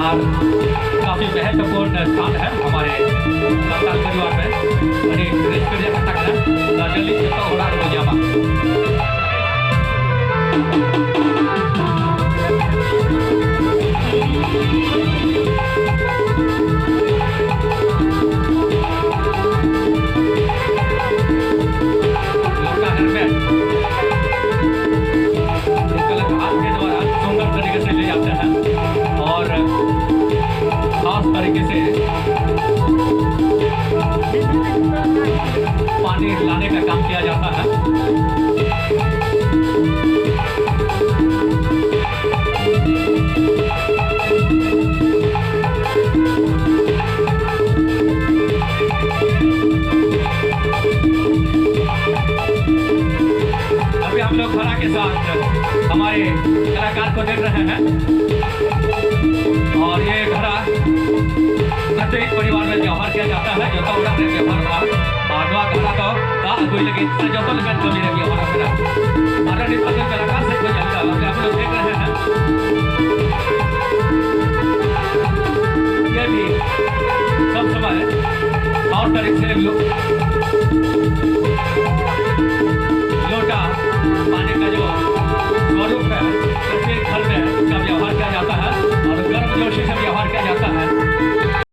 और काफ़ी महत्वपूर्ण स्थान है हमारे संताल परिवार में। अरे रिश्ते जगह तक है जल्दी से तो उड़ा हो जावा। लौटा हेलमेट गलत हाथ के द्वारा सुंदर तरीके से ले जाते हैं और खास तरीके से पानी लाने का काम किया जाता है। अभी हम लोग घड़ा के साथ हमारे कलाकार को देख रहे हैं और ये घड़ा प्रत्येक परिवार में व्यवहार किया जाता है जो तो उड़ा व्यवहार का और नवा घड़ा तो का कोई लगे से जो तो लगन को मेरे व्यवहार करा और इस अगर कलाकार से कोई जानता है आप लोग देख रहे हैं ये भी सब समय और तरीके से लोग